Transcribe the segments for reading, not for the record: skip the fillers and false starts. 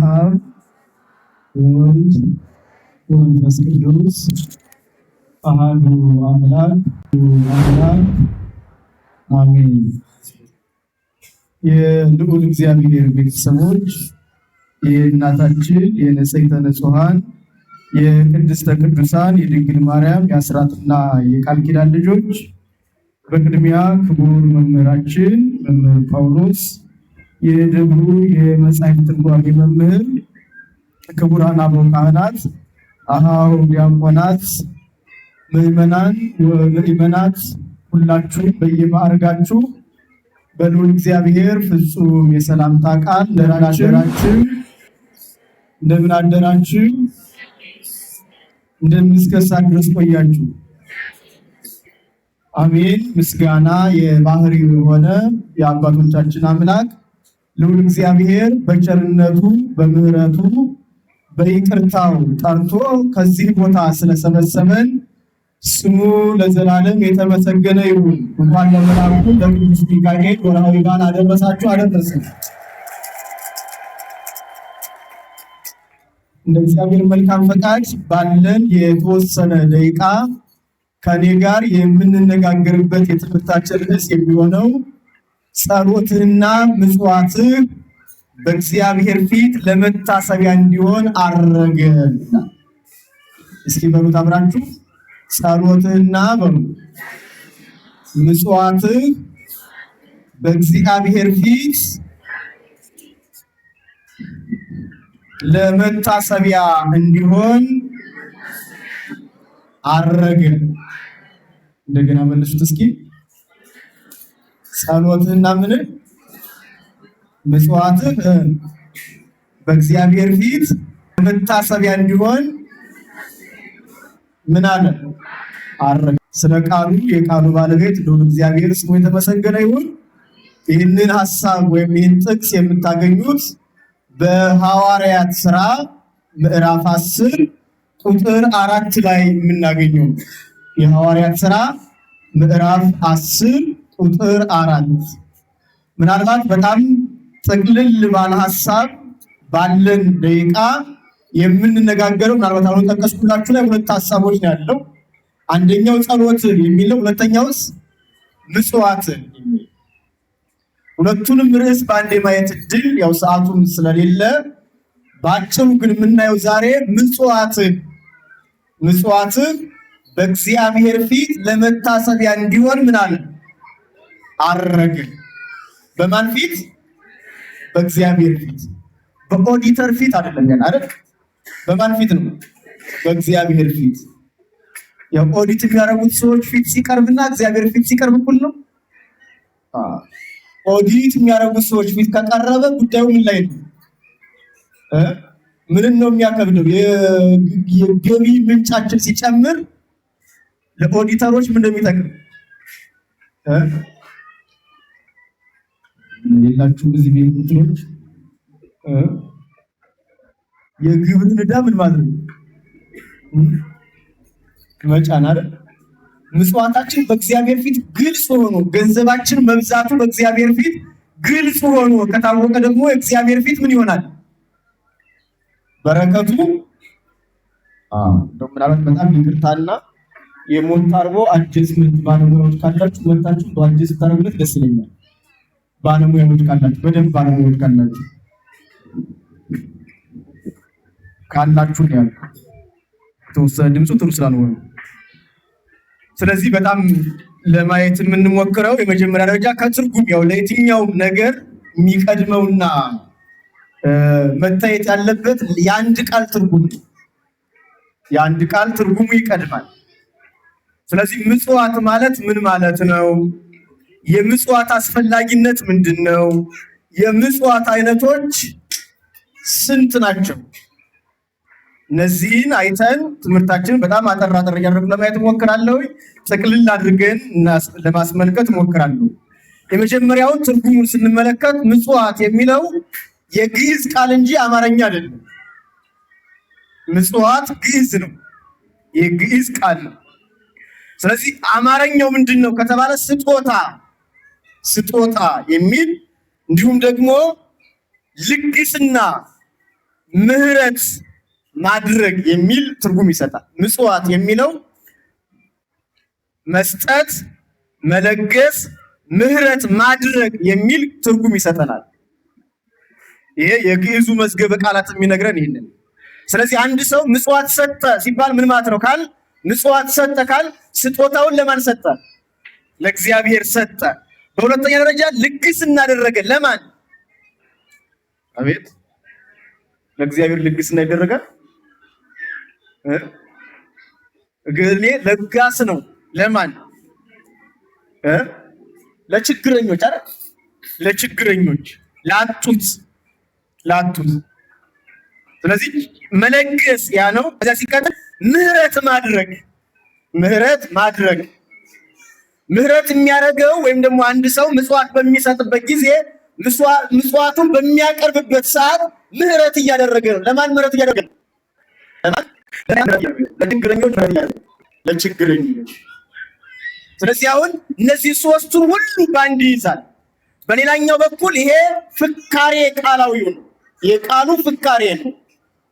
አብ ወወልድ ወመንፈስ ቅዱስ አሐዱ አምላክ አሜን። የልዑል እግዚአብሔር ቤተሰቦች፣ የእናታችን የንጽሕተ ንጹሐን የቅድስተ ቅዱሳን የድንግል ማርያም የአስራትና የቃል ኪዳን ልጆች፣ በቅድሚያ ክቡር መምህራችን መምህር ጳውሎስ የደብሩ የመጽሐፍ ትርጓሜ መምህር፣ ክቡራን አበው ካህናት፣ አኀው ዲያቆናት፣ ምዕመናን ወምዕመናት ሁላችሁ በየማዕረጋችሁ በልዑል እግዚአብሔር ፍጹም የሰላምታ ቃል እንደምን አደራችሁ? እንደምን እስከ ሰዓት ድረስ ቆያችሁ? አሜን። ምስጋና የባህሪው የሆነ የአባቶቻችን አምላክ ልዑል እግዚአብሔር በቸርነቱ በምሕረቱ በይቅርታው ጠርቶ ከዚህ ቦታ ስለሰበሰበን ስሙ ለዘላለም የተመሰገነ ይሁን። እንኳን ለመልአኩ ለቅዱስ ሚካኤል ወርኃዊ በዓል አደረሳችሁ አደረሰን። እንደ እግዚአብሔር መልካም ፈቃድ ባለን የተወሰነ ደቂቃ ከኔ ጋር የምንነጋገርበት የትምህርታችን ርዕስ የሚሆነው ጸሎትህና ምጽዋትህ በእግዚአብሔር ፊት ለመታሰቢያ እንዲሆን አረገ። እስኪ በሉት አብራችሁ፣ ጸሎትህና በሉ ምጽዋትህ በእግዚአብሔር ፊት ለመታሰቢያ እንዲሆን አረገ። እንደገና መልሱት እስኪ። ጸሎትህና ምን ምጽዋትህ በእግዚአብሔር ፊት ለመታሰቢያ እንዲሆን ምን አለ? አረገ። ስለ ቃሉ የቃሉ ባለቤት ልዑል እግዚአብሔር ስሙ የተመሰገነ ይሁን። ይህንን ሐሳብ ወይም ይህን ጥቅስ የምታገኙት በሐዋርያት ሥራ ምዕራፍ 10 ቁጥር 4 ላይ የምናገኘው የሐዋርያት ሥራ ምዕራፍ 10 ቁጥር 4። ምናልባት በጣም ጥቅልል ባለ ሐሳብ ባለን ደቂቃ የምንነጋገረው ምናልባት አሁን ጠቀስኩላችሁ ላይ ሁለት ሐሳቦች ነው ያለው። አንደኛው ጸሎት የሚለው፣ ሁለተኛውስ ምጽዋት የሚለው። ሁለቱንም ርዕስ በአንዴ ማየት እድል ያው ሰዓቱም ስለሌለ በአጭሩ ግን የምናየው ዛሬ ምጽዋትህ በእግዚአብሔር ፊት ለመታሰቢያ እንዲሆን ምን አለ? አረገ። በማን ፊት? በእግዚአብሔር ፊት። በኦዲተር ፊት አይደለም ገና አይደል? በማን ፊት ነው? በእግዚአብሔር ፊት። ያው ኦዲት የሚያደርጉት ሰዎች ፊት ሲቀርብና እግዚአብሔር ፊት ሲቀርብ እኩል ነው? ኦዲት የሚያደርጉት ሰዎች ፊት ከቀረበ ጉዳዩ ምን ላይ ነው? ምንን ነው የሚያከብደው? የገቢ ምንጫችን ሲጨምር ለኦዲተሮች ምን እንደሚጠቅም የላችሁ እዚህ ቤት ቁጥሮች የግብርን ዕዳ ምን ማድረግ መጫን አይደል? ምጽዋታችን በእግዚአብሔር ፊት ግልጽ ሆኖ ገንዘባችን መብዛቱ በእግዚአብሔር ፊት ግልጽ ሆኖ ከታወቀ ደግሞ የእግዚአብሔር ፊት ምን ይሆናል? በረከቱ ምናልባት በጣም ይቅርታና የሞንታርቦ አጀስትመንት ባለሙያዎች ካላችሁ መታችሁ በአጀስት ታረጉለት ደስ ይለኛል። ባለሙያዎች ካላችሁ በደንብ ባለሙያዎች ካላችሁ ነው ያልኩት። ተወሰነ ድምፁ ጥሩ ስላልሆነ ስለዚህ በጣም ለማየት የምንሞክረው የመጀመሪያ ደረጃ ከትርጉም ያው ለየትኛው ነገር የሚቀድመውና መታየት ያለበት የአንድ ቃል ትርጉም ነው። የአንድ ቃል ትርጉሙ ይቀድማል። ስለዚህ ምጽዋት ማለት ምን ማለት ነው? የምጽዋት አስፈላጊነት ምንድን ነው? የምጽዋት አይነቶች ስንት ናቸው? እነዚህን አይተን ትምህርታችንን በጣም አጠር እያደረግን ለማየት እሞክራለሁ። ጥቅልል አድርገን ለማስመልከት እሞክራለሁ። የመጀመሪያውን ትርጉሙን ስንመለከት ምጽዋት የሚለው የግዕዝ ቃል እንጂ አማርኛ አይደለም። ምጽዋት ግዕዝ ነው፣ የግዕዝ ቃል ነው። ስለዚህ አማርኛው ምንድን ነው ከተባለ ስጦታ የሚል እንዲሁም ደግሞ ልግስና ምህረት ማድረግ የሚል ትርጉም ይሰጣል። ምጽዋት የሚለው መስጠት፣ መለገስ፣ ምህረት ማድረግ የሚል ትርጉም ይሰጠናል። ይሄ የግዕዙ መዝገበ ቃላት የሚነግረን ይሄንን። ስለዚህ አንድ ሰው ምጽዋት ሰጠ ሲባል ምን ማለት ነው ካል ምጽዋት ሰጠ ካል ስጦታውን ለማን ሰጠ? ለእግዚአብሔር ሰጠ። በሁለተኛ ደረጃ ልግስና አደረገ። ለማን? አቤት ለእግዚአብሔር ልግስና ይደረጋል። እገሌ ለጋስ ነው። ለማን? ለችግረኞች አይደል? ለችግረኞች፣ ላጡት። ስለዚህ መለገስ ያ ነው። ከዛ ሲቀጥል ምህረት ማድረግ ምህረት የሚያደርገው ወይም ደግሞ አንድ ሰው ምጽዋት በሚሰጥበት ጊዜ ምጽዋቱን በሚያቀርብበት ሰዓት ምህረት እያደረገ ነው። ለማን ምህረት እያደረገ ነው? ለችግረኞች። ስለዚህ አሁን እነዚህ ሶስቱን ሁሉ ባንድ ይይዛል። በሌላኛው በኩል ይሄ ፍካሬ ቃላዊው ነው። የቃሉ ፍካሬ ነው።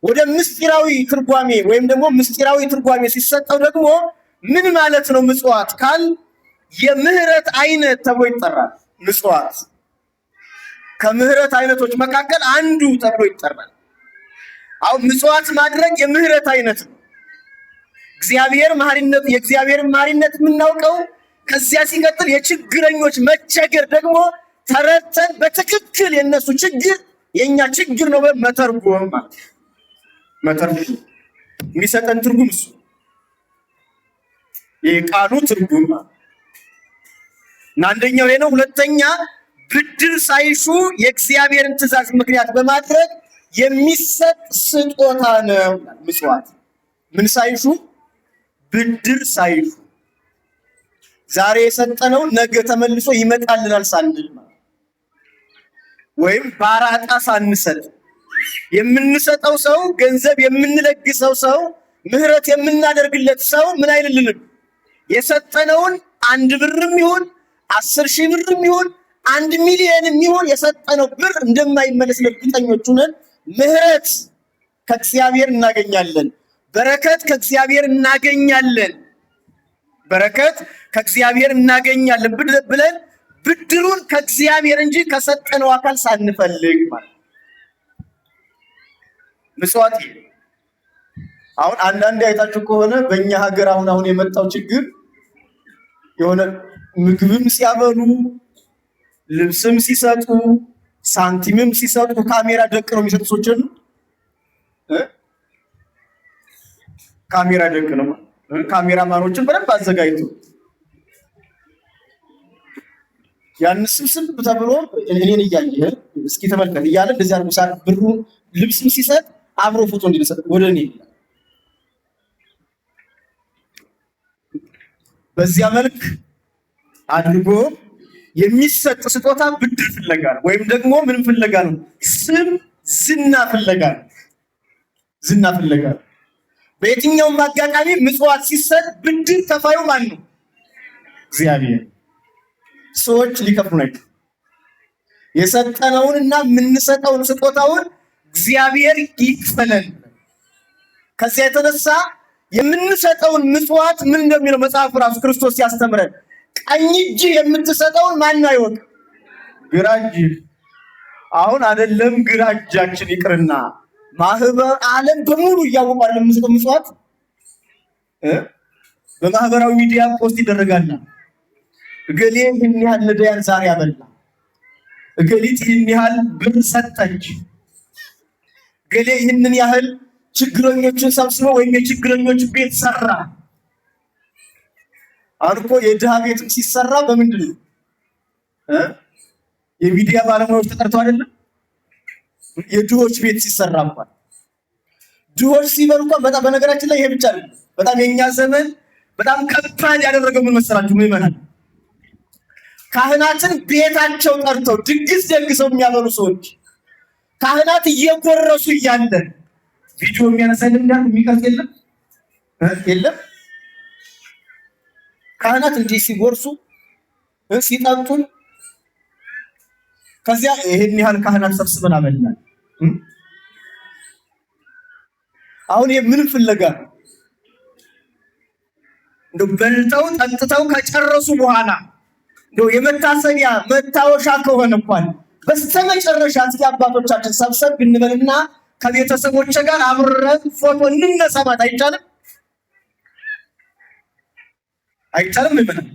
ወደ ምስጢራዊ ትርጓሜ ወይም ደግሞ ምስጢራዊ ትርጓሜ ሲሰጠው ደግሞ ምን ማለት ነው? ምጽዋት ካል የምህረት አይነት ተብሎ ይጠራል። ምጽዋት ከምህረት አይነቶች መካከል አንዱ ተብሎ ይጠራል። አሁን ምጽዋት ማድረግ የምህረት አይነት ነው። የእግዚአብሔር መሐሪነት የምናውቀው ከዚያ ሲቀጥል የችግረኞች መቸገር ደግሞ ተረድተን በትክክል የነሱ ችግር የኛ ችግር ነው መተርጎም ማለት መተርጎም የሚሰጠን ትርጉም እሱ የቃሉ ትርጉም እና አንደኛው ይሄ ነው። ሁለተኛ ብድር ሳይሹ የእግዚአብሔርን ትእዛዝ ምክንያት በማድረግ የሚሰጥ ስጦታ ነው ምጽዋት። ምን ሳይሹ? ብድር ሳይሹ። ዛሬ የሰጠነው ነገ ተመልሶ ይመጣልናል ሳንል ወይም ባራጣ ሳንሰጥ የምንሰጠው ሰው ገንዘብ የምንለግሰው ሰው ምህረት የምናደርግለት ሰው ምን አይልልንም? የሰጠነውን 1 ብርም ይሁን 10,000 ብርም ይሁን 1 ሚሊዮንም ይሁን የሰጠነው ብር እንደማይመለስ እርግጠኞች ነን። ምህረት ከእግዚአብሔር እናገኛለን። በረከት ከእግዚአብሔር እናገኛለን ብለን ብድሩን ከእግዚአብሔር እንጂ ከሰጠነው አካል ሳንፈልግ ማለት ምጽዋት። አሁን አንዳንዴ አይታችሁ ከሆነ በእኛ ሀገር አሁን የመጣው ችግር የሆነ ምግብም ሲያበሉ ልብስም ሲሰጡ ሳንቲምም ሲሰጡ ካሜራ ደቅነው የሚሰጡ ሰዎች አሉ። ካሜራ ደቅነው ካሜራማኖችን በደንብ አዘጋጅቶ ያን ስብስብ ተብሎ እኔን እያየ እስኪ ተመልከት እያለ እንደዚህ አርጉ ሳር ብሩ ልብስም ሲሰጥ አብሮ ፎቶ እንዲሰጥ ወደ እኔ በዚያ መልክ አድርጎ የሚሰጥ ስጦታ ብድር ፍለጋ ነው። ወይም ደግሞ ምን ፍለጋ ነው? ስም ዝና ፍለጋ ነው። በየትኛውም አጋጣሚ ምጽዋት ሲሰጥ ብድር ከፋዩ ማን ነው? እግዚአብሔር። ሰዎች ሊከፍሉ ነው። የሰጠነውንና የምንሰጠውን ስጦታውን እግዚአብሔር ይክፈለን። ከዚያ የተነሳ የምንሰጠውን ምጽዋት ምን እንደሚለው መጽሐፍ ራሱ ክርስቶስ ሲያስተምረን ቀኝ እጅ የምትሰጠውን ማን አይወቅ? ግራ እጅ። አሁን አይደለም ግራ እጃችን ይቅርና ማህበር ዓለም በሙሉ እያወቃል የምንሰጠው ምጽዋት በማህበራዊ ሚዲያ ፖስት ይደረጋል። እገሌ ይህን ያህል ለዳያን ዛሬ ያበላ፣ እገሊት ይህን ያህል ብር ሰጠች፣ እገሌ ይህንን ያህል ችግረኞችን ሰብስቦ ወይም የችግረኞች ቤት ሰራ። አርቆ የድሃ ቤትም ሲሰራ በምንድን ነው? የሚዲያ ባለሙያዎች ተጠርተው አይደለም? የድሆች ቤት ሲሰራ እንኳን ድሆች ሲበሉ እንኳን በጣም በነገራችን ላይ ይሄ ብቻ አይደለም። በጣም የኛ ዘመን በጣም ከባድ ያደረገው ምን መሰላችሁ? ምዕመናን ካህናትን ቤታቸው ጠርተው ድግስ ደግሰው የሚያበሉ ሰዎች ካህናት እየጎረሱ እያለ ቪዲዮ የሚያነሳልን እንዳሉ የሚቀርጽ የለም። ካህናት እንዲህ ሲጎርሱ ሲጠጡ ከዚያ ይሄን ያህል ካህናት ሰብስበን አበላን። አሁን ምን ፍለጋ ነው? እንደው በልተው ጠጥተው ከጨረሱ በኋላ እንደው የመታሰቢያ መታወሻ ከሆነ እንኳን በስተመጨረሻ እስኪ አባቶቻችን ሰብሰብ ብንበልና ከቤተሰቦች ጋር አብረን ፎቶ እንነሳ ማለት አይቻልም? አይቻልም ይመጣል።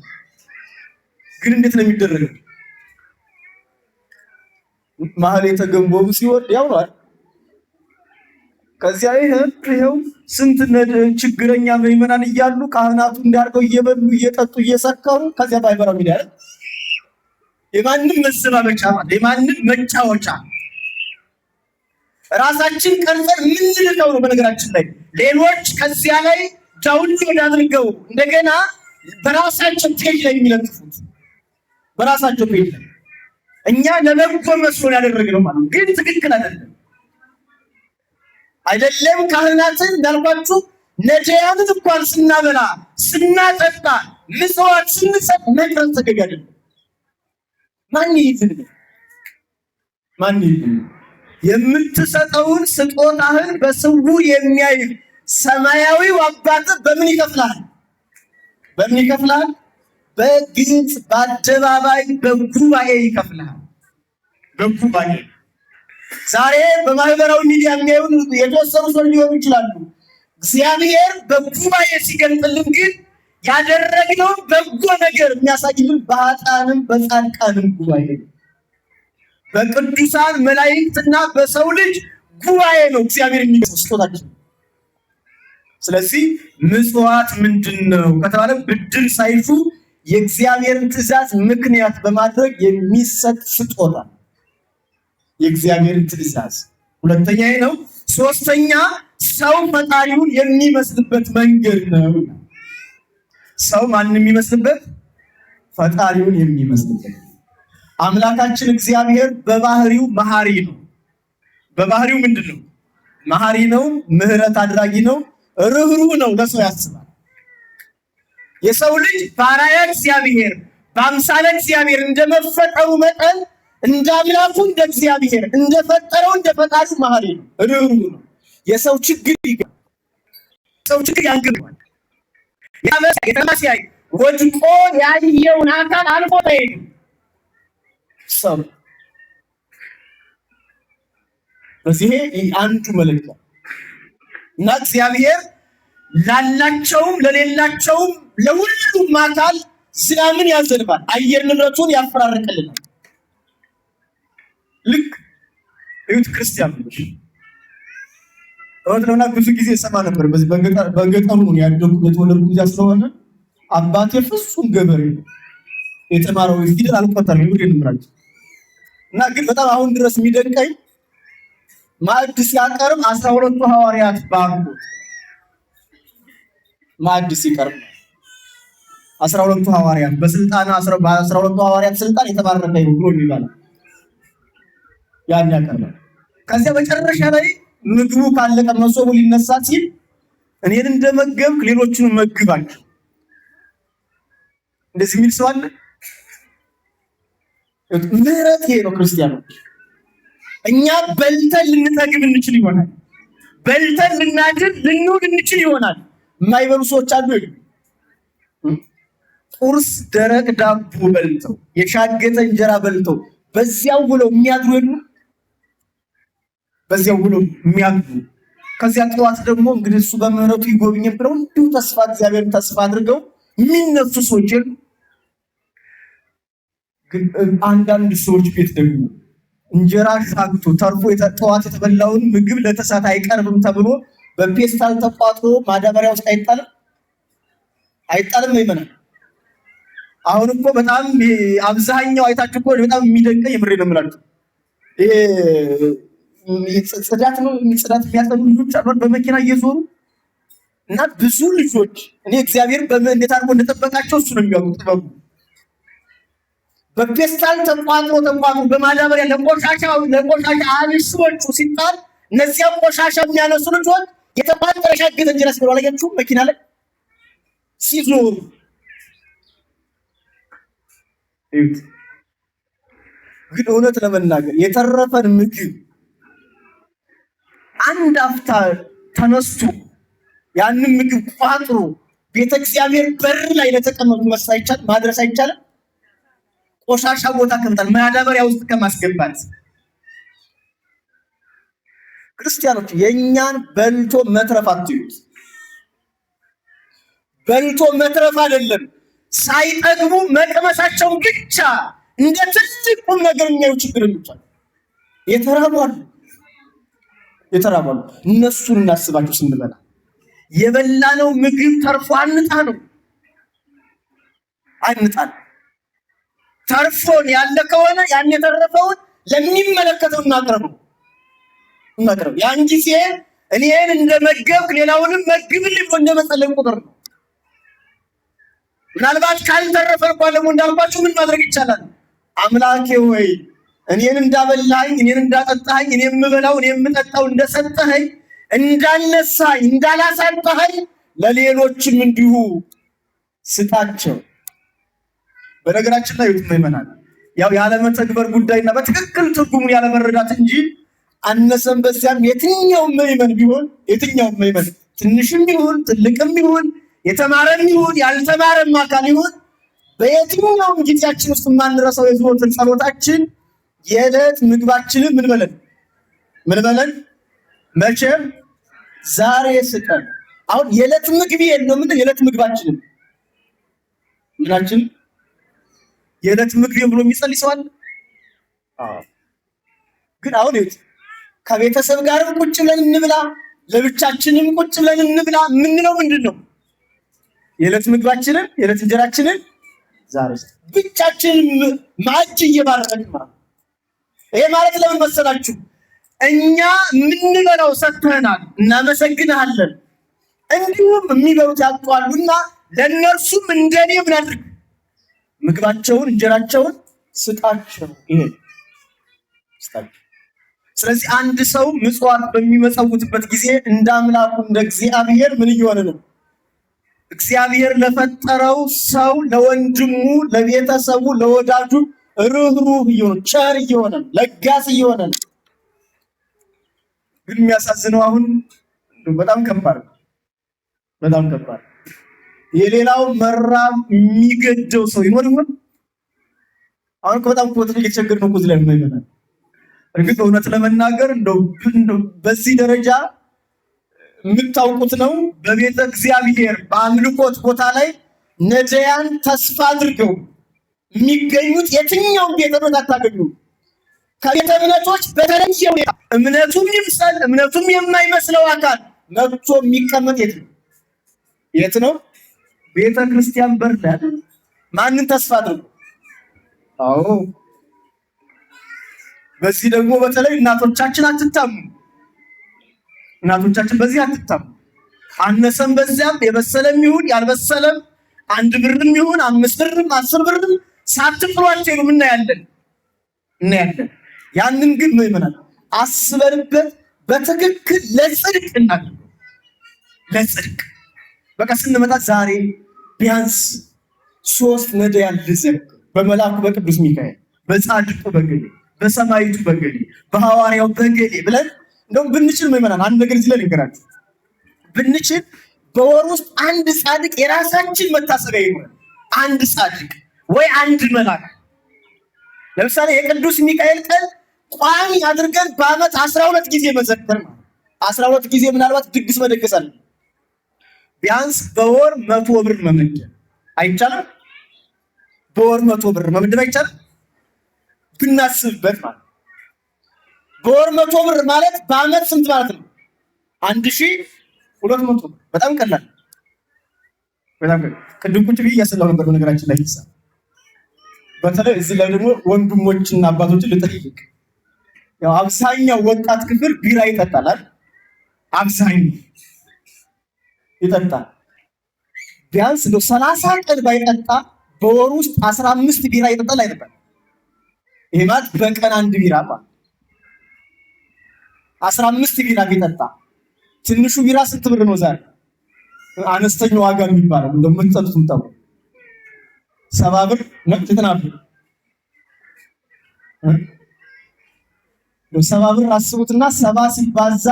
ግን እንዴት ነው የሚደረገው? ማህሌተ ገንቦው ሲወርድ ያው ነው። ከዚያ ይሄው ስንት ችግረኛ ምዕመናን እያሉ ካህናቱ እንዳርገው እየበሉ እየጠጡ እየሰከሩ ከዚያ ባይበራው ይላል። የማንም መሰባበቻ ማለት የማንም መጫወቻ ራሳችን ቀርጸን ምን ልልቀው ነው? በነገራችን ላይ ሌሎች ከዚያ ላይ ዳውንሎድ አድርገው እንደገና በራሳቸው ፔጅ ላይ የሚለጥፉት በራሳቸው ፔጅ ላይ እኛ ለበጎ መስሎን ያደረግነው ማለት ግን ትክክል አይደለም። ካህናትን እንዳልኳችሁ ነዳያንን እንኳን ስናበላ ስናጠጣ ምጽዋት ስንሰጥ መቅረጽ ተገቢ አይደለም። ማን ይይዝን? የምትሰጠውን ስጦታህን በስውር የሚያይ ሰማያዊው አባትህ በምን ይከፍላል? በግልጽ በአደባባይ በጉባኤ ይከፍላል። በጉባኤ ዛሬ በማህበራዊ ሚዲያ የሚያዩን የተወሰኑ ሰው ሊሆኑ ይችላሉ። እግዚአብሔር በጉባኤ ሲገልጥልን ግን ያደረግነውን በጎ ነገር የሚያሳይልን በኃጥአንም በጻድቃንም ጉባኤ ነው። በቅዱሳን መላእክትና በሰው ልጅ ጉባኤ ነው እግዚአብሔር የሚገልጽ ስጦታችን። ስለዚህ ምጽዋት ምንድነው ከተባለ ብድር ሳይሹ የእግዚአብሔርን ትእዛዝ ምክንያት በማድረግ የሚሰጥ ስጦታ የእግዚአብሔርን ትእዛዝ። ሁለተኛ ነው። ሶስተኛ ሰው ፈጣሪውን የሚመስልበት መንገድ ነው። ሰው ማንን የሚመስልበት? ፈጣሪውን የሚመስልበት። አምላካችን እግዚአብሔር በባህሪው መሐሪ ነው። በባህሪው ምንድነው? መሐሪ ነው፣ ምህረት አድራጊ ነው፣ ርህሩህ ነው፣ ለሰው ያስባል። የሰው ልጅ በአርአያ እግዚአብሔር በአምሳለ እግዚአብሔር እንደመፈጠሩ መጠን እንደ አምላኩ እንደ እግዚአብሔር እንደፈጠረው እንደ ፈጣሪው መሐሪ ነው፣ ርህሩህ ነው። የሰው ችግር ያንገባል። የተማሲያይ ወድቆ ያየውን አካል አልፎ ተሄዱ ሰው በዚህ አንዱ መለኪያ እና እግዚአብሔር ላላቸውም ለሌላቸውም ለሁሉም አካል ዝናምን ያዘንባል፣ አየር ንብረቱን ያፈራርቅልናል። ልክ እዩት ክርስቲያኖች ወጥለውና ብዙ ጊዜ ሰማ ነበር። በዚህ በገጠሩ ነው ያደጉት የተወለድኩት እዚያ ስለሆነ አባቴ ፍጹም ገበሬ ነው። የተማረው ፊደል አልቆጠረም ይምራጭ እና ግን በጣም አሁን ድረስ የሚደንቀኝ ማዕድ ሲያቀርብ 12ቱ ሐዋርያት ባርኩት። ማዕድ ሲቀርብ 12ቱ ሐዋርያት በስልጣን 12ቱ ሐዋርያት ስልጣን የተባረከ ይሁን ይባላል። ያን ያቀርባል። ከዚያ መጨረሻ ላይ ምግቡ ካለቀ መሶቡ ሊነሳ ሲል እኔን እንደመገብክ ሌሎቹን መግባቸው እንደዚህ የሚል ሰው አለ? ምህረት ይሄ ነው ክርስቲያኖች። እኛ በልተን ልንጠግብ እንችል ይሆናል፣ በልተን ልናድር ልንውል እንችል ይሆናል። የማይበሉ ሰዎች አሉ። ቁርስ ደረቅ ዳቦ በልተው የሻገተ እንጀራ በልተው በዚያው ብለው የሚያድሩ የሉ? በዚያው ብለው የሚያድሩ ከዚያ ጠዋት ደግሞ እንግዲህ እሱ በምህረቱ ይጎብኘን ብለው እንዲሁ ተስፋ እግዚአብሔርን ተስፋ አድርገው የሚነሱ ሰዎች የሉ? ግን አንዳንድ ሰዎች ቤት ደግሞ እንጀራ ሻግቶ ተርፎ ጠዋት የተበላውን ምግብ ለተሳት አይቀርብም ተብሎ በፔስታል ተቋጥሮ ማዳበሪያ ውስጥ አይጣልም ይመናል። አሁን እኮ በጣም አብዛኛው አይታችሁ እኮ በጣም የሚደንቀኝ የምሬ ነው የምላችሁ ይሄ ጽዳት ነው። ጽዳት የሚያጠኑ ልጆች አሉ በመኪና እየዞሩ እና ብዙ ልጆች እኔ እግዚአብሔር እንዴት አድርጎ እንደጠበቃቸው እሱ ነው የሚያውቁት ጥበቡ። በፔስታል ተቋጥሮ በማዳበሪያ ለቆሻሻ አልሾቹ ሲጣል እነዚያ ቆሻሻ የሚያነሱ ልጆች የተቋጠረ ሻገተ እንጀራ ሲበሉ አላያችሁም? መኪና ላይ ሲዞሩ ግን እውነት ለመናገር የተረፈን ምግብ አንድ አፍታ ተነስቶ ያንን ምግብ ቋጥሮ ቤተ እግዚአብሔር በር ላይ ለተቀመጡ ማድረስ አይቻልም? ቆሻሻ ቦታ ከመጣል ማዳበሪያ ውስጥ ከማስገባት ክርስቲያኖች የኛን በልቶ መትረፍ አትዩት። በልቶ መትረፍ አይደለም፣ ሳይጠግቡ መቅመሳቸው ብቻ እንደ ትልቅ ቁም ነገር የሚያዩ ችግረኞች አሉ። የተራባሉ እነሱን እናስባቸው ስንበላ የበላነው ምግብ ተርፎ አንጣለው። ተርፎን ያለ ከሆነ ያን የተረፈውን ለሚመለከተው እናቅርበው። ያን ጊዜ እኔን እንደመገብክ ሌላውንም መግብልኝ ብሎ እንደመጸለይ ቁጥር ነው። ምናልባት ካልተረፈ እንኳን ደግሞ እንዳልኳችሁ ምን ማድረግ ይቻላል? አምላኬ ሆይ እኔን እንዳበላኝ፣ እኔን እንዳጠጣኝ፣ እኔ የምበላው እኔ የምጠጣው እንደሰጠኸኝ፣ እንዳልነሳኝ፣ እንዳላሳጣኸኝ ለሌሎችም እንዲሁ ስጣቸው። በነገራችን ላይ ይመናል ያው ያለመተግበር ጉዳይና በትክክል ትርጉሙን ያለመረዳት እንጂ አነሰም በዚያም የትኛውም ምዕመን ቢሆን ትንሽም ይሁን ትልቅም ይሁን የተማረም ይሁን ያልተማረም አካል ይሁን በየትኛውም ጊዜያችን ውስጥ የማንረሳው የዘወትር ጸሎታችን የዕለት ምግባችንን ምን በለን መቼም ዛሬ ስጠን። አሁን የዕለት ምግብ ነው የዕለት ምግባችንን ምናችን የዕለት ምግብ ብሎ የሚጸልይ ሰው አለ? ግን አሁን ከቤተሰብ ጋር ቁጭ ብለን እንብላ፣ ለብቻችንም ቁጭ ብለን እንብላ የምንለው ምንድን ነው? የዕለት ምግባችንን የዕለት እንጀራችንን ዛሬ ብቻችንን ማዕድ እየባረክን ማለት። ይሄ ማለት ለምን መሰላችሁ? እኛ የምንበላው ሰጥተናል፣ እናመሰግንሃለን። እንዲሁም የሚበሉት ያጧሉና ለእነርሱም እንደኔ ምን አድርግ ምግባቸውን እንጀራቸውን ስጣቸው። ይሄ ስጣቸው። ስለዚህ አንድ ሰው ምጽዋት በሚመጸውትበት ጊዜ እንደ አምላኩ እንደ እግዚአብሔር ምን እየሆነ ነው? እግዚአብሔር ለፈጠረው ሰው ለወንድሙ፣ ለቤተሰቡ፣ ለወዳጁ ርህሩህ እየሆነ ቸር እየሆነ ለጋስ እየሆነ። ግን የሚያሳዝነው አሁን በጣም ከባድ የሌላው መራብ የሚገደው ሰው ይኖር ይሆን? አሁን በጣም ኮት እየተቸገር ነው እዚህ ላይ የማይመጣ። እርግጥ እውነት ለመናገር እንደው በዚህ ደረጃ የምታውቁት ነው። በቤተ እግዚአብሔር በአምልኮት ቦታ ላይ ነዳያን ተስፋ አድርገው የሚገኙት የትኛውም ቤተ እምነት አታገኙም። ከቤተ እምነቶች በተለየ ሁኔታ እምነቱም ይምሰል እምነቱም የማይመስለው አካል መጥቶ የሚቀመጥ የት ነው? ቤተ ክርስቲያን በር ላይ። ማንን ተስፋ አድርጎ? አዎ በዚህ ደግሞ በተለይ እናቶቻችን አትታሙ። እናቶቻችን በዚህ አትታሙ። አነሰም በዚያም የበሰለም ይሁን ያልበሰለም 1 ብርም ይሁን 5 ብርም 10 ብርም ሳትጥሏቸው እናያለን። ያንን ግን ምእመናን አስበንበት በትክክል ለጽድቅ እናድርገው። ለጽድቅ በቃ ስንመጣ ዛሬ ቢያንስ 3 ነዳያን ልዘርግ፣ በመልአኩ በቅዱስ ሚካኤል፣ በጻድቁ በገሌ፣ በሰማይቱ በገሌ፣ በሐዋርያው በገሌ ብለን እንደውም ብንችል ምእመናን አንድ ነገር እዚህ ላይ ልንገራችሁ። ብንችል በወር ውስጥ አንድ ጻድቅ የራሳችን መታሰቢያ ይሆናል። አንድ ጻድቅ ወይ አንድ መልአክ። ለምሳሌ የቅዱስ ሚካኤል ቀን ቋሚ አድርገን በዓመት 12 ጊዜ መዘከር ነው። 12 ጊዜ ምናልባት ድግስ መደገስ አለ። ቢያንስ በወር 100 ብር መመደብ አይቻልም? በወር 100 ብር መመደብ አይቻልም? ብናስብበት ማለት በወር 100 ብር ማለት በዓመት ስንት ማለት ነው? 1200 ብር። በጣም ቀላል። ቅድም ቁጭ ብዬ እያሰላሁ ነበር በነገራችን ላይ ይሳ። በተለይ እዚህ ላይ ደግሞ ወንድሞችና አባቶችን ልጠይቅ። ያው አብዛኛው ወጣት ክፍል ቢራ ይጠጣል። አብዛኛው ይጠጣል። ቢያንስ 30 ቀን ባይጠጣ በወር ውስጥ 15 ቢራ ይጠጣል አይደለም? ይሄ ማለት በቀን 1 ቢራ ማለት 15 ቢራ ቢጠጣ ትንሹ ቢራ ስንት ብር ነው ዛሬ? አነስተኛው ዋጋ የሚባለው እንደምትጠጡት ምጣው 70 ብር ነው። ትናንት 70 ብር አስቡትና 70 ሲባዛ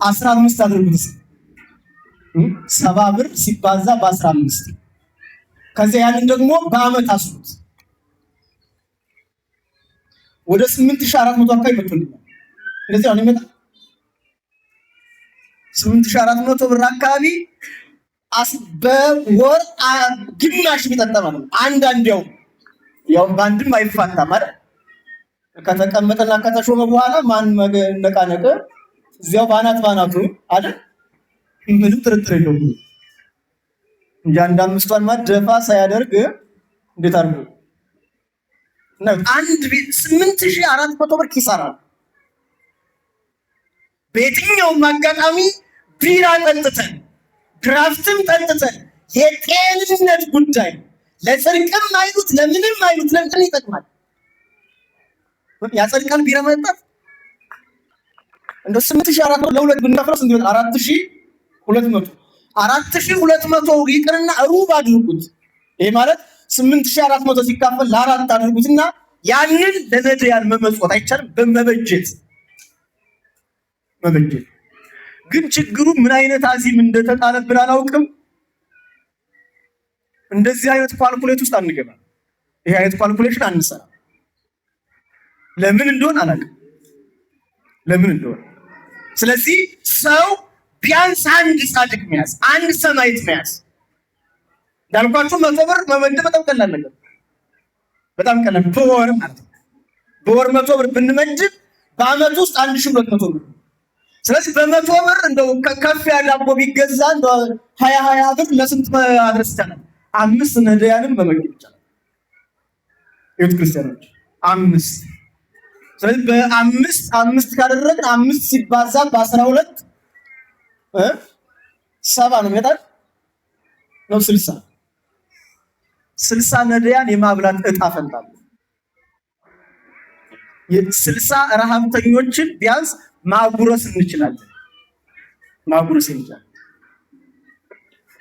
15 አድርጉት። 70 ብር ሲባዛ በ15 ከዚያ ያንን ደግሞ በአመት አስሩት ወደ 8400 አካባቢ መጥቶልኛል። እንደዚህ አሁን ይመጣ 8400 ብር አካባቢ በወር ግማሽ ቢጠጣ ማለት ነው። አንዳንድ ያው ባንድም አይፋታም አይደል? ከተቀመጠና ከተሾመ በኋላ ማን መነቃነቀ እዚያው ባናቱ አይደል? ምንም ጥርጥር የለውም እንጂ አንድ አምስቷን ማደፋ ሳያደርግ እንዴት አድርጎ ነው? አንድ 8400 ብር ኪሳራ። በየትኛውም አጋጣሚ ቢራ ጠጥተን ድራፍትም ጠጥተን የጤንነት ጉዳይ ለጽድቅም አይሉት ለምንም አይሉት ለምን ይጠቅማል? ያጸድቃል ቢራ መጠጣት? እንደው 8400 ለሁለት ብንከፍለው ስንት ይሆናል? 4200 ይቅርና ሩብ አድርጉት። ይሄ ማለት 8400 ሲካፈል ለአራት አድርጉትና ያንን ለነዳያን መመጽወት አይቻልም? በመበጀት ግን ችግሩ ምን አይነት አዚም እንደተጣለብን አላውቅም። እንደዚህ አይነት ኳልኩሌት ውስጥ አንገባ። ይሄ አይነት ኳልኩሌሽን አንሰራ። ለምን እንደሆነ አላውቅም። ስለዚህ ሰው ቢያንስ አንድ ጻድቅ መያዝ፣ አንድ ሰማዕት መያዝ እንዳልኳችሁ 100 ብር መመደብ በጣም ቀላል ነገር፣ በጣም ቀላል። በወር ማለት ነው። በወር 100 ብር ብንመድብ በአመት ውስጥ 1200 ብር። ስለዚህ በ100 ብር እንደው ከፍ ያለ ዳቦ ቢገዛ እንደው 20 ብር ለስንት ማድረስ ይቻላል? 5 ነዳያንም መመገብ ይቻላል። የቤተ ክርስቲያኖች 5። ስለዚህ በ5 ካደረግን 5 ሲባዛ በ12 70 ነው የሚመጣው ነው 60 ነዳያን የማብላት እጣ ፈንታ ነው። የ60 ረሃብተኞችን ቢያንስ ማጉረስ እንችላለን።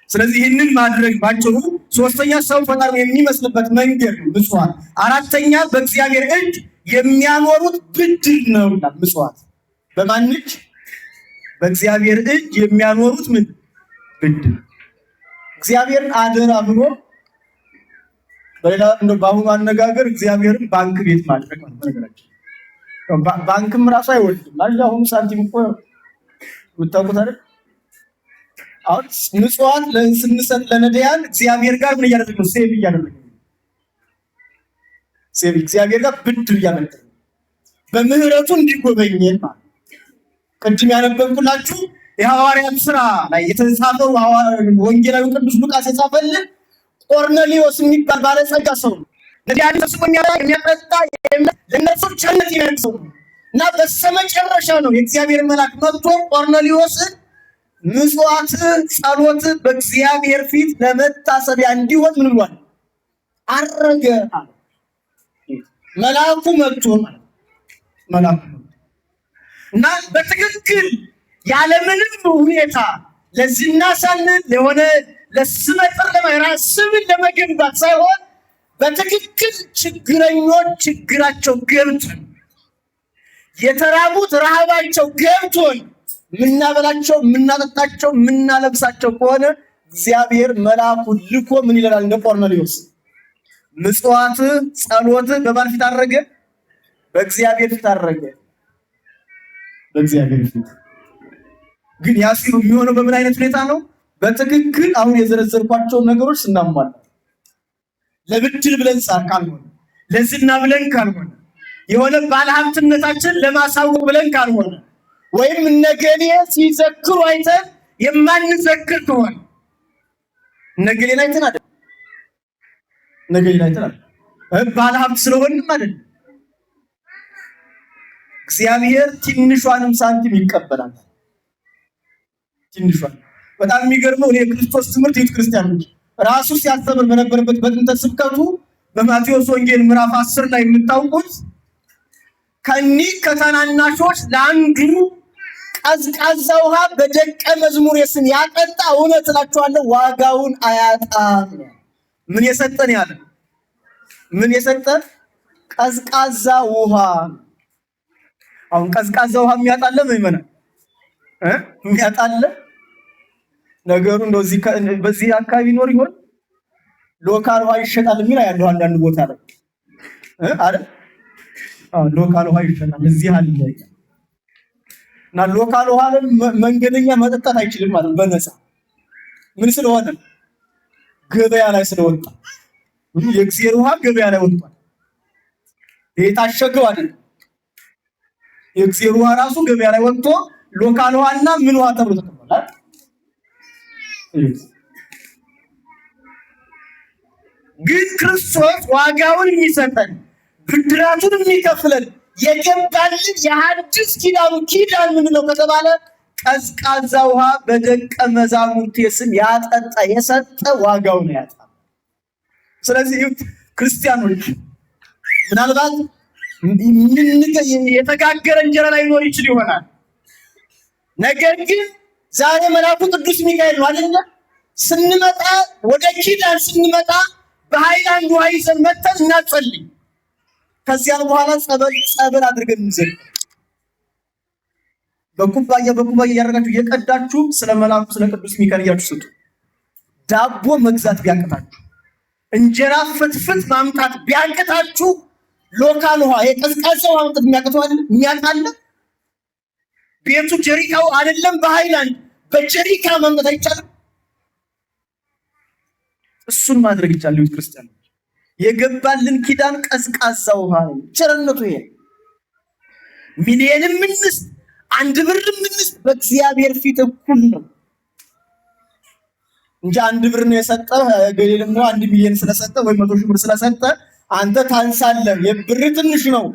ስለዚህ ይህንን ማድረግ ባጭሩ ሶስተኛ ሰው ፈጣሪ የሚመስልበት መንገድ ነው ምጽዋት። አራተኛ በእግዚአብሔር እጅ የሚያኖሩት ብድር ነው። ምጽዋት በማን እጅ? በእግዚአብሔር እጅ የሚያኖሩት ምን ብድር። እግዚአብሔርን አደራ ብሎ በሌላ እንደው በአሁኑ አነጋገር እግዚአብሔርን ባንክ ቤት ማድረግ ነው። ነገራችን ባንክም ራሱ አይወድም ማለት አሁን ሳንቲም እኮ ወጣቁት አይደል? አሁን ምጽዋት ስንሰጥ ለነዳያን እግዚአብሔር ጋር ምን እያደረግን ነው? ሴቭ እያደረግን ነው። እግዚአብሔር ጋር ብድር እያመጣን በምህረቱ እንዲጎበኘን ማለት። ቅድም ያነበብኩላችሁ የሐዋርያት ሥራ ላይ የተጻፈው ወንጌላዊ ቅዱስ ሉቃስ የጻፈልን ቆርኔሊዮስ የሚባል ባለጸጋ ሰው ነው። ነዳያን ተሰብስቦ የሚያጠጣ ለነሱ ቸርነት የሚያደርግ እና በስተመጨረሻ ነው የእግዚአብሔር መልአክ መጥቶ ቆርኔሊዮስን ምጽዋት ጸሎት በእግዚአብሔር ፊት ለመታሰቢያ እንዲሆን ምን ብሏል? አረገ አለ። መልአኩ መጥቶ እና በትክክል ያለምንም ሁኔታ ለዝና ሳንል ለሆነ ለስመጥር ለራስን ለመገንባት ሳይሆን በትክክል ችግረኞች ችግራቸው ገብቶን የተራቡት ረሃባቸው ገብቶን ምናበላቸው ምናጠጣቸው ምናለብሳቸው ከሆነ እግዚአብሔር መልአኩ ልኮ ምን ይላል? እንደ ቆርኔሊዮስ ምጽዋት ጸሎት በማን ፊት አደረገ? በእግዚአብሔር ፊት አደረገ። በእግዚአብሔር ፊት ግን ያሲሩ የሚሆነው በምን አይነት ሁኔታ ነው? በትክክል አሁን የዘረዘርኳቸው ነገሮች ስናሟላ፣ ለብድር ብለን ካልሆነ፣ ለዝና ብለን ካልሆነ፣ የሆነ ባለሀብትነታችን ለማሳወቅ ብለን ካልሆነ፣ ወይም ነገሌ ሲዘክሩ አይተን የማንዘክር ከሆነ ነገሌን አይተን አይደል? ባለሀብት ስለሆንም አይደል? እግዚአብሔር ትንሿንም ሳንቲም ይቀበላል። ትንሿን በጣም የሚገርመው እኔ የክርስቶስ ትምህርት የቤተ ክርስቲያኖች ራሱ ሲያስተምር በነበረበት በጥንተ ስብከቱ በማቴዎስ ወንጌል ምዕራፍ 10 ላይ የምታውቁት ከኒህ ከታናናሾች ለአንዱ ቀዝቃዛ ውሃ በደቀ መዝሙር ስም ያጠጣ እውነት እላችኋለሁ ዋጋውን አያጣም። ምን የሰጠን ያለ ምን የሰጠን? ቀዝቃዛ ውሃ። አሁን ቀዝቃዛ ውሃ የሚያጣለ ምእመናን የሚያጣለ ነገሩ እንደዚህ በዚህ አካባቢ ኖር ይሆን ሎካል ውሃ ይሸጣል የሚል ያለው አንዳንድ ቦታ ላይ አይደል? ሎካል ውሃ ይሸጣል እዚህ አለ እና ሎካል ውሃ መንገደኛ መጠጣት አይችልም ማለት በነፃ ምን ስለሆነ ገበያ ላይ ስለወጣ የእግዚአብሔር ውሃ ገበያ ላይ ወጥቷል። የታሸገው አይደል? የእግዚአብሔር ውሃ ራሱ ገበያ ላይ ወጥቶ ሎካል ውሃና ምን ውሃ ተብሎ ተቀበላል። ግን ክርስቶስ ዋጋውን የሚሰጠን ብድራቱን የሚከፍለን የገባልን የሐዲስ ኪዳኑ ኪዳን ምንድነው ከተባለ ቀዝቃዛ ውሃ በደቀ መዛሙርቱ ስም ያጠጣ የሰጠ ዋጋውን ያጣ። ስለዚህ ክርስቲያኖች ምናልባት የተጋገረ እንጀራ ላይኖር ይችል ይሆናል። ነገር ግን ዛሬ መልአኩ ቅዱስ ሚካኤል ነው አይደል? ስንመጣ ወደ ኪዳን ስንመጣ በሃይላንድ ውሃ ይዘን መተን እናጸልይ። ከዚያ በኋላ ጸበል አድርገን እንዘል። በኩባያ እያደረጋችሁ እየቀዳችሁ ስለ መልአኩ ስለ ቅዱስ ሚካኤል እያችሁ ስጡ። ዳቦ መግዛት ቢያቅታችሁ፣ እንጀራ ፍትፍት ማምጣት ቢያቅታችሁ ሎካል ውሃ የቀዝቃዛ ውሃ ማምጣት የሚያቅተው አይደል? የሚያቃለ ቤቱ ጀሪካው አይደለም በሃይላንድ በጀሪካ ማምጣት አይቻልም። እሱን ማድረግ ይቻላል። ክርስቲያኖች የገባልን ኪዳን ቀዝቃዛ ውሃ ነው። ቸርነቱ ይሄ ሚሊየንም ምንስ አንድ ብርም ምንስ በእግዚአብሔር ፊት እኩል ነው እንጂ አንድ ብር ነው የሰጠው ገሌ ደግሞ 1 ሚሊዮን ስለሰጠ ወይ 100 ሺህ ብር ስለሰጠ አንተ ታንሳለህ፣ የብር ትንሽ ነው፣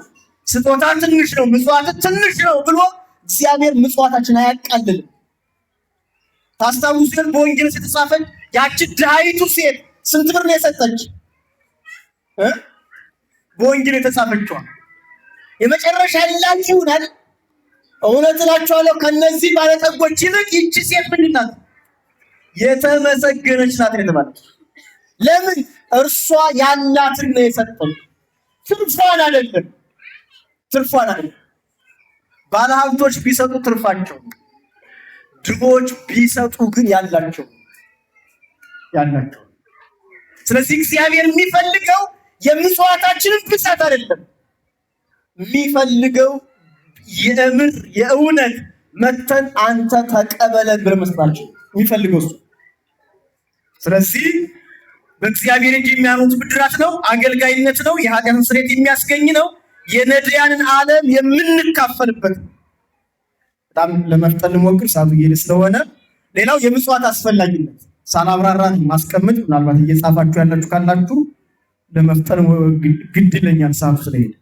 ስጦታ ትንሽ ነው፣ ምጽዋት ትንሽ ነው ብሎ እግዚአብሔር ምጽዋታችን አያቃልልም። ታስታውሱ በወንጌል የተጻፈች ያቺ ድሃይቱ ሴት ስንት ብር ነው የሰጠች? በወንጌል የተጻፈችው የመጨረሻ ያላችሁ ናት። እውነት እላችኋለሁ ከነዚህ ባለጠጎች ይልቅ ይቺ ሴት ምንድን ናት? የተመሰገነች ናት የተባለች። ለምን? እርሷ ያላትን ነው የሰጠች፣ ትርፏን አይደለም። ትርፏን አይደለም። ባለሀብቶች ቢሰጡ ትርፋቸው፣ ድሆች ቢሰጡ ግን ያላቸው። ስለዚህ እግዚአብሔር የሚፈልገው የምጽዋታችንን ብዛት አይደለም። የሚፈልገው የእምር የእውነት መተን አንተ ተቀበለን ብለን መስጠታችን የሚፈልገው እሱ። ስለዚህ በእግዚአብሔር እጅ የሚያኖት ብድራት ነው፣ አገልጋይነት ነው፣ የኃጢአትን ስርየት የሚያስገኝ ነው፣ የነዳያንን ዓለም የምንካፈልበት ነው። በጣም ለመፍጠን ልሞክር ሰዓቱ እየሄደ ስለሆነ፣ ሌላው የምጽዋት አስፈላጊነት ሳላብራራ ማስቀመጥ ምናልባት እየጻፋችሁ ያላችሁ ካላችሁ ለመፍጠን ግድ ይለኛል ሰዓቱ ስለሄደ።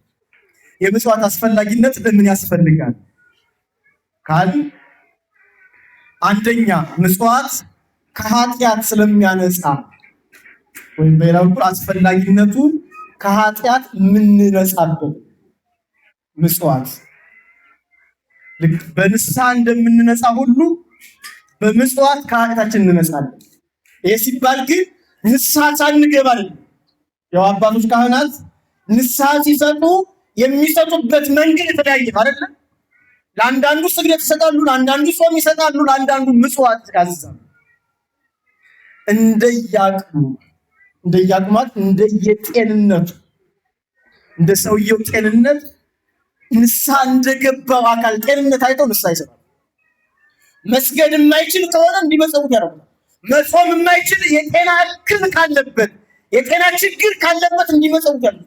የምጽዋት አስፈላጊነት ለምን ያስፈልጋል ካል አንደኛ ምጽዋት ከኃጢአት ስለሚያነጻ ወይም በሌላ በኩል አስፈላጊነቱ ከኃጢአት የምንነጻበት ምጽዋት ልክ በንስሐ እንደምንነጻ ሁሉ በምጽዋት ከኃጢአታችን እንነጻለን። ይሄ ሲባል ግን ንስሐ ሳንገባ አይደለም። ያው አባቶች ካህናት ንስሐ ሲሰጡ የሚሰጡበት መንገድ የተለያየ አይደለ? ለአንዳንዱ ስግደት ይሰጣሉ፣ ለአንዳንዱ ጾም ይሰጣሉ፣ ለአንዳንዱ ምጽዋት ያዛሉ። እንደየአቅማት እንደየጤንነቱ እንደ ሰውየው ጤንነት ንስሐ እንደገባው አካል ጤንነት አይተው ንስሐ ይሰጣሉ። መስገድ የማይችል ከሆነ እንዲመጸውት ያደርጉታል። መጾም የማይችል የጤና እክል ካለበት የጤና ችግር ካለበት እንዲመጸውት ያደርጉታል።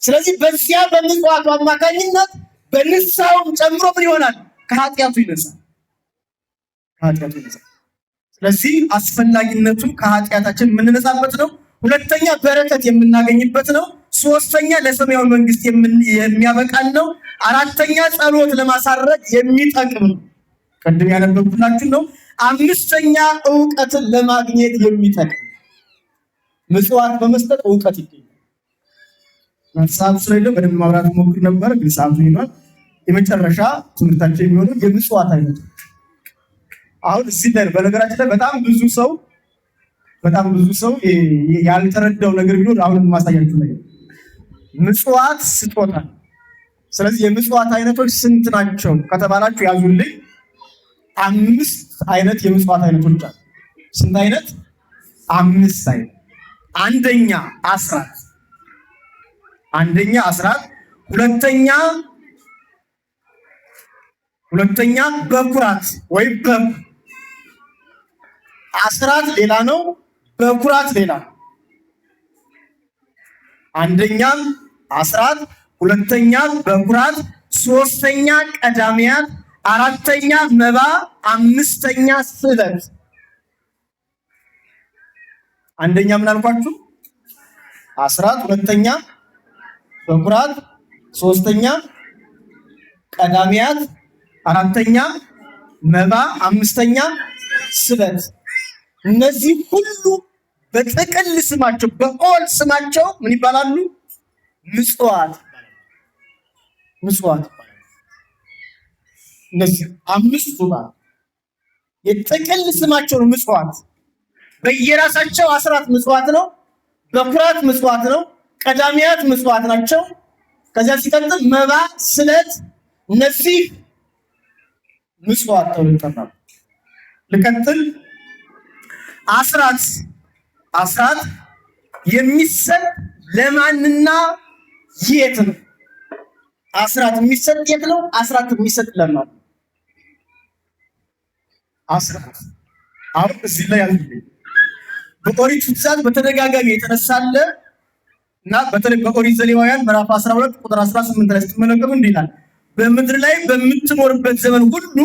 ስለዚህ በዚያ በምጽዋቱ አማካኝነት በንስሐውም ጨምሮ ምን ይሆናል? ከኃጢአቱ ይነሳል። ስለዚህ አስፈላጊነቱ ከኃጢአታችን የምንነጻበት ነው። ሁለተኛ በረከት የምናገኝበት ነው። ሶስተኛ ለሰማያዊ መንግስት የሚያበቃን ነው። አራተኛ ጸሎት ለማሳረግ የሚጠቅም ነው። ቅድም ያነበብኩላችሁ ነው። አምስተኛ ዕውቀትን ለማግኘት የሚጠቅም ምጽዋት በመስጠት ዕውቀት ይገኛል። ሰዓቱ ስለሌለ በደንብ ማብራት ሞክር ነበር፣ ግን ሰዓቱ ይኗል። የመጨረሻ ትምህርታችን የሚሆነው የምጽዋት አይነት አሁን እዚህ ላይ በነገራችን ላይ በጣም ብዙ ሰው ያልተረዳው ነገር ቢኖር አሁን የማሳያችሁ ነገር ምጽዋት ስጦታ። ስለዚህ የምጽዋት አይነቶች ስንት ናቸው ከተባላችሁ ያዙልኝ። 5 አይነት የምጽዋት አይነቶች አሉ። ስንት አይነት? 5 አይነት። አንደኛ አስራት፣ ሁለተኛ በኩራት ወይም በኩር። አስራት ሌላ ነው፣ በኩራት ሌላ ነው። አንደኛ አስራት፣ ሁለተኛ በኩራት፣ ሶስተኛ ቀዳሚያት፣ አራተኛ መባ፣ አምስተኛ ስዕለት። አንደኛ ምን አልኳችሁ? አስራት፣ ሁለተኛ በኩራት፣ ሶስተኛ ቀዳሚያት፣ አራተኛ መባ፣ አምስተኛ ስዕለት። እነዚህ ሁሉ በጥቅል ስማቸው በኦል ስማቸው ምን ይባላሉ? ምጽዋት። እነዚህ 5ቱ የጥቅል ስማቸው ነው ምጽዋት። በየራሳቸው አስራት ምጽዋት ነው፣ በኩራት ምጽዋት ነው፣ ቀዳሚያት ምጽዋት ናቸው። ከዚያ ሲቀጥል መባ፣ ስዕለት፣ እነዚህ ምጽዋት ተብለው ይጠራሉ። ልቀጥል። አስራት የሚሰጥ ለማንና የት ነው? አስራት የሚሰጥ የት ነው? አስራት የሚሰጥ ለማን? አስራት አሁን እዚህ ላይ ያሉ በኦሪት ትእዛዝ በተደጋጋሚ የተነሳለ እና በተለይ በኦሪት ዘሌዋውያን ምዕራፍ 12 ቁጥር 18 ላይ ስትመለከቱ እንዲህ ይላል፣ በምድር ላይ በምትኖርበት ዘመን ሁሉ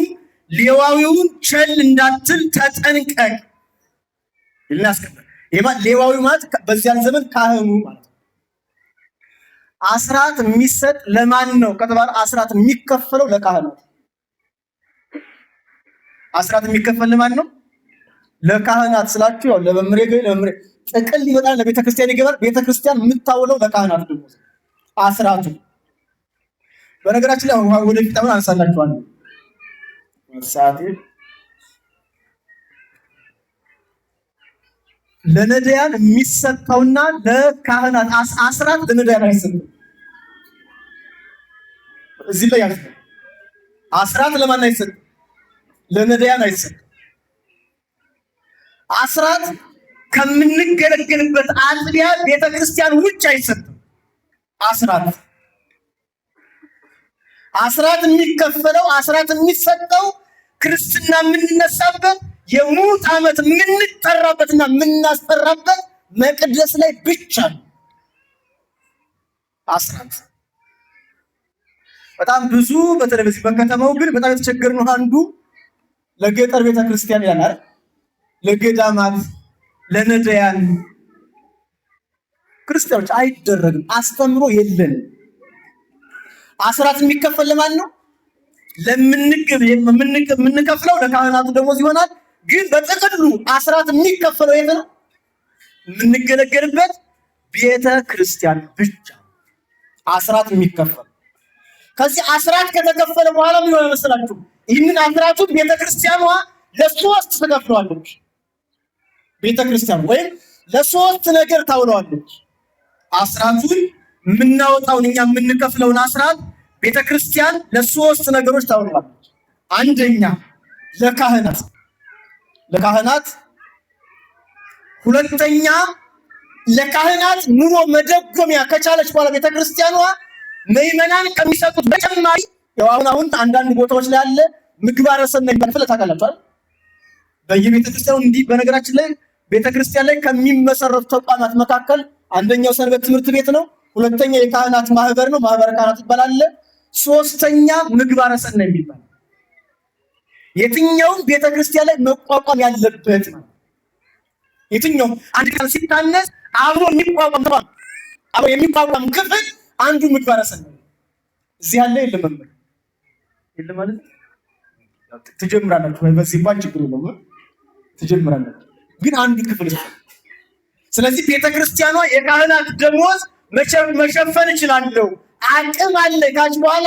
ሌዋዊውን ቸል እንዳትል ተጠንቀቅ ይላስከበር። ሌዋዊ ማለት በዚያን ዘመን ካህኑ ማለት ነው። አስራት የሚሰጥ ለማን ነው ከተባለ አስራት የሚከፈለው ለካህናት። አስራት የሚከፈል ለማን ነው? ለካህናት ስላችሁ ያው ለመምሬ ጥቅል ይመጣል፣ ለቤተክርስቲያን ይገባል። ቤተክርስቲያን የምታውለው ለካህናት ደግሞ አስራቱ። በነገራችን ላይ ወደፊት አሁን አንሳላችኋለሁ ሰዓቴ ለነዳያን የሚሰጠውና ለካህናት አስራት ለነዳያን አይሰጥም። እዚህ ላይ ያለው አስራት ለማን አይሰጥም? ለነዳያን አይሰጥም። አስራት ከምንገለገልበት አጥቢያ ቤተክርስቲያን ውጭ አይሰጥም። አስራት የሚከፈለው አስራት የሚሰጠው ክርስትና የምንነሳበት የሙት ዓመት የምንጠራበትና የምናስጠራበት መቅደስ ላይ ብቻ ነው። አስራት በጣም ብዙ በተለይ በዚህ በከተማው ግን በጣም የተቸገርነው አንዱ ለገጠር ቤተክርስቲያን ያናል፣ ለገዳማት፣ ለነዳያን ክርስቲያኖች አይደረግም። አስተምሮ የለንም። አስራት የሚከፈል ለማን ነው? የምንከፍለው ለካህናቱ ደሞዝ ይሆናል። ግን በጥቅሉ አስራት የሚከፈለው የት ነው? የምንገለገልበት ቤተ ክርስቲያን ብቻ አስራት የሚከፈል። ከዚህ አስራት ከተከፈለ በኋላ ምን ሆነ መሰላችሁ? ይህንን አስራቱን ቤተ ክርስቲያኗ ለሶስት ትከፍለዋለች። ቤተ ክርስቲያን ወይም ለሶስት ነገር ታውለዋለች። አስራቱን የምናወጣውን እኛ የምንከፍለውን አስራት ቤተ ክርስቲያን ለሶስት ነገሮች ታውለዋለች። አንደኛ ለካህናት፣ ሁለተኛ ለካህናት ኑሮ መደጎሚያ ከቻለች በኋላ ቤተ ክርስቲያኗ ምዕመናን ከሚሰጡት በተጨማሪ ያው አሁን አንዳንድ ቦታዎች ላይ አለ ምግባረ ሰናይ የሚባል ታውቃላችሁ አይደል? በየቤተ ክርስቲያኑ እንዲህ በነገራችን ላይ ቤተ ክርስቲያን ላይ ከሚመሰረቱ ተቋማት መካከል አንደኛው ሰንበት ትምህርት ቤት ነው። ሁለተኛ የካህናት ማህበር ነው፣ ማህበረ ካህናት ይባላል። ሶስተኛ ምግባረ ሰናይ የሚባል የትኛውም ቤተ ክርስቲያን ላይ መቋቋም ያለበት ነው። የትኛውም አንድ ቀን ሲታነስ አብሮ የሚቋቋም ክፍል አንዱ ምግባረ ሰናይ እዚህ ያለ የለም መምህር የለም ማለት ትጀምራላችሁ። በዚህ ባንቺ ግሩ ነው ትጀምራላችሁ፣ ግን አንዱ ክፍል ነው። ስለዚህ ቤተክርስቲያኗ የካህናት ደሞዝ መሸፈን እችላለሁ አቅም አለ ካች በኋላ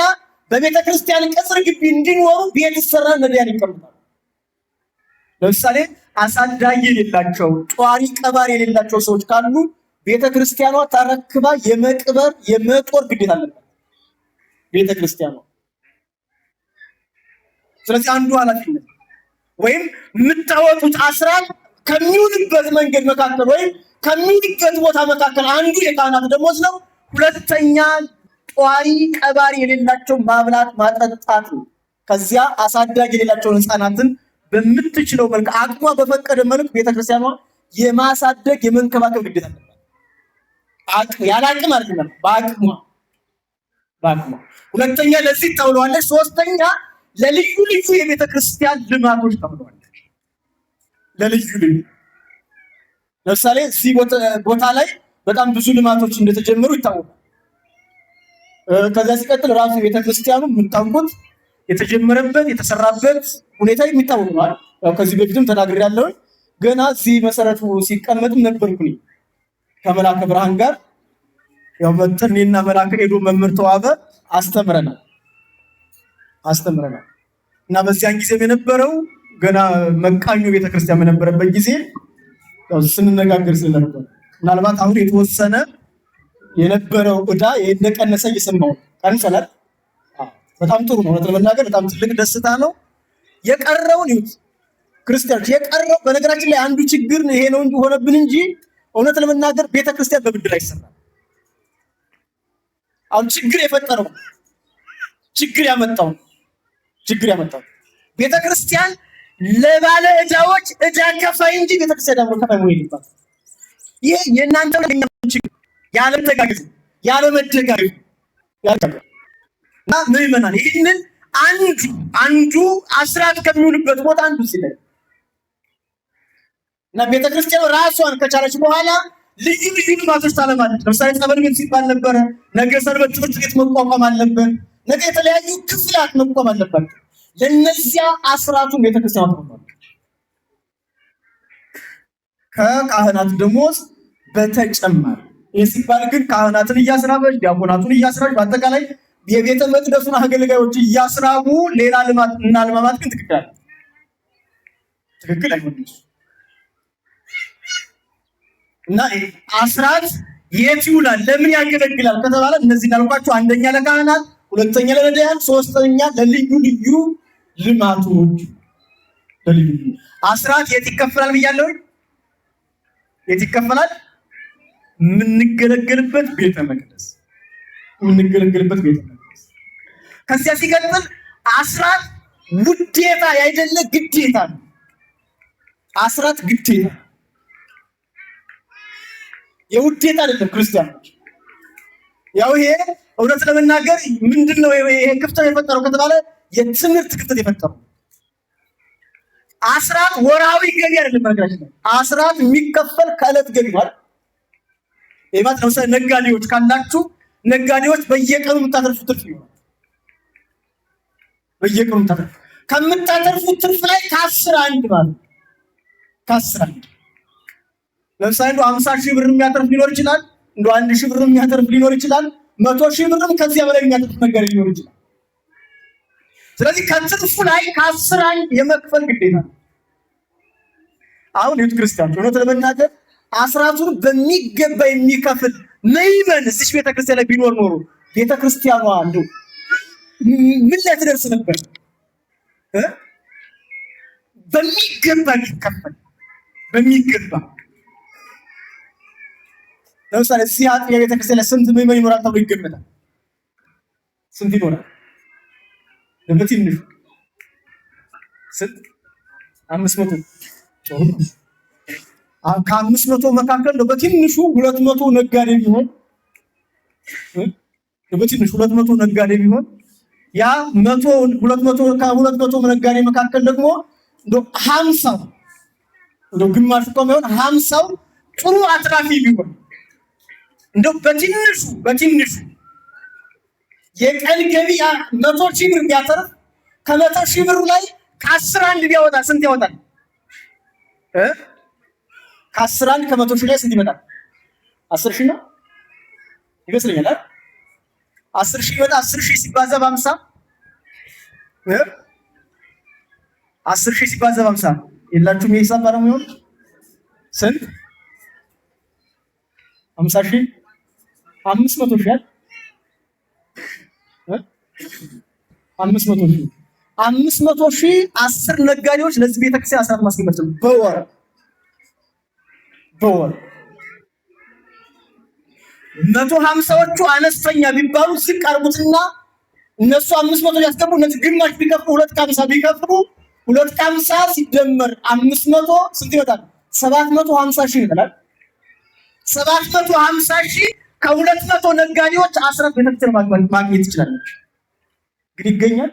በቤተክርስቲያን ቅጽር ግቢ እንዲኖሩ ቤት ይሰራል። ነዳያን ይቀመጣሉ። ለምሳሌ አሳዳጊ የሌላቸው ጧሪ ቀባሪ የሌላቸው ሰዎች ካሉ ቤተክርስቲያኗ ተረክባ የመቅበር የመጦር ግዴታ አለባት ቤተክርስቲያኗ። ስለዚህ አንዱ ኃላፊነት ወይም የምታወጡት አስራት ከሚውልበት መንገድ መካከል ወይም ከሚውልበት ቦታ መካከል አንዱ የካህናት ደሞዝ ነው። ሁለተኛ ጧሪ ቀባሪ የሌላቸው ማብላት ማጠጣት ነው። ከዚያ አሳዳጊ የሌላቸውን ሕፃናትን በምትችለው መልክ አቅሟ በፈቀደ መልክ ቤተክርስቲያኗ የማሳደግ የመንከባከብ ግዴታ አለባት። ያለ አቅም አይደለም፣ በአቅሟ። ሁለተኛ ለዚህ ተብሏለች። ሶስተኛ ለልዩ ልዩ የቤተክርስቲያን ልማቶች ተብሏለች። ለልዩ ልዩ ለምሳሌ እዚህ ቦታ ላይ በጣም ብዙ ልማቶች እንደተጀመሩ ይታወቃል። ከዛ ሲቀጥል ራሱ ቤተክርስቲያኑ የምታውቁት የተጀመረበት የተሰራበት ሁኔታ የሚታወቅ ነው። ያው ከዚህ በፊትም ተናግሬያለሁ። ገና እዚህ መሰረቱ ሲቀመጥም ነበርኩኝ ከመላከ ብርሃን ጋር ያው መጥተን እኔና መላከ ሄዶ መምህር ተዋበ አስተምረናል እና በዚያን ጊዜም የነበረው ገና መቃኞ ቤተክርስቲያን በነበረበት ጊዜ ያው ስንነጋገር ስለነበር ምናልባት አሁን የተወሰነ የነበረው ዕዳ እንደቀነሰ እየሰማሁ ቀንሰናል። በጣም ጥሩ ነው። እውነት ለመናገር በጣም ትልቅ ደስታ ነው። የቀረውን ይሁት ክርስቲያኖች የቀረው በነገራችን ላይ አንዱ ችግር ይሄ ነው እንጂ ሆነብን እንጂ እውነት ለመናገር ቤተክርስቲያን በብድር አይሰራም። አሁን ችግር የፈጠረው ችግር ያመጣው ቤተክርስቲያን ለባለ ዕዳዎች ዕዳ ከፋይ እንጂ ቤተክርስቲያን ደግሞ ከፋይ መሆን የለባትም። ይሄ የእናንተ ችግር ያለ ተጋግዝ ያለ መደጋገፍ እና ምዕመናን ይህንን አንዱ አስራት ከሚውልበት ቦታ አንዱ ሲለኝ እና ቤተክርስቲያን ራሷን ከቻለች በኋላ ልዩ ልዩ ልማቶች ታለማለች። ለምሳሌ ጸበል ቤት ሲባል ነበረ። ነገ ሰንበት ትምህርት ቤት መቋቋም አለበት። ነገ የተለያዩ ክፍላት መቋቋም አለባቸው። ለነዚያ አስራቱን ቤተክርስቲያን ታውቃለች። ከካህናት ደሞዝ በተጨማሪ ይህ ሲባል ግን ካህናትን እያስራበች ዲያቆናቱን እያስራበች በአጠቃላይ የቤተ መቅደሱን አገልጋዮች እያስራቡ ሌላ ልማት እና ልማማት ግን ትክክል አይሆንም። እና አስራት የት ይውላል ለምን ያገለግላል ከተባለ እነዚህ እንዳልኳቸው አንደኛ ለካህናት፣ ሁለተኛ ለነዳያን፣ ሶስተኛ ለልዩ ልዩ ልማቶች። አስራት የት ይከፈላል ብያለሁ? የት ይከፈላል? የምንገለገልበት ቤተ መቅደስ። ከዚያ ሲቀጥል አስራት ውዴታ ያይደለ ግዴታ ነው። አስራት ግዴታ የውዴታ አይደለም። ክርስቲያኖች ያው ይሄ እውነት ለመናገር ምንድነው ይሄ ክፍተት የፈጠረው ከተባለ የትምህርት ክፍተት የፈጠረው አስራት ወራዊ ገቢ አይደለም። ነገራችን አስራት የሚከፈል ከዕለት ገቢ ማለት ይሄማት ነው። ነጋዴዎች ካላችሁ ነጋዴዎች በየቀኑ የምታተርፉት ትርፍ ይሆናል። በየቀኑ ከምታተርፉት ትርፍ ላይ ከ10 አንድ ማለት ከ10 አንድ ለምሳሌ 50,000 ብር የሚያተርፍ ሊኖር ይችላል። 1,000 ብር የሚያተርፍ ሊኖር ይችላል። 100,000 ብርም ከዚያ በላይ የሚያተርፍ ነገር ሊኖር ይችላል። ስለዚህ ከትርፉ ላይ ከ10 አንድ የመክፈል ግዴታ ነው። አሁን የት ክርስቲያኖች እውነት ለመናገር አስራቱን በሚገባ የሚከፍል ምዕመን እዚህ ቤተክርስቲያን ላይ ቢኖር ኖሮ ቤተክርስቲያኗ እንደው ምን ላይ ትደርስ ነበር? በሚገባ ይከፈል በሚገባ። ለምሳሌ እዚህ አጥቢያ ቤተክርስቲያን ላይ ስንት ምዕመን ይኖራል ተብሎ ይገመታል? ስንት ይኖራል? በትንሹ ስንት? 500 ከ500 መካከል ነው በትንሹ 200 ነጋዴ ቢሆን በትንሹ 200 ነጋዴ ቢሆን ያ 100 200 ከ200 ነጋዴ መካከል ደግሞ እንደው 50 እንደው ግማሽ እንኳን ቢሆን 50 ጥሩ አትራፊ ቢሆን እንደው በትንሹ የቀን ገቢ 100,000 ብር ቢያተርፍ ከ100,000 ብር ላይ ከ10 አንድ ቢያወጣ ስንት ያወጣል? ከ10 አንድ ከ100,000 ላይ ስንት ይመጣል? 10,000 ነው ይመስለኛል አይደል? 10,000 ይመጣ 10,000 ሲባዛ በ50 10,000 ሲባዛ በ50 የላችሁም? የሂሳብ ባለሙያዎች ስንት? 50,000 500,000 አይደል? 500,000 500,000 10 ነጋዴዎች ለዚህ ቤተክርስቲያን አስራት ማስገባት በወር 150ዎቹ አነስተኛ ቢባሉ ሲቀርቡትና እነሱ 500 ያስገቡ እነዚህ ግማሽ ቢከፍሉ 250 ቢከፍሉ 250 ሲደመር 500 ስንት ይመጣል? 750,000 ይላል። 750,000 ከ200 ነጋዴዎች አስራት ቤተክርስቲያን ማግኘት ትችላለች። ግን ይገኛል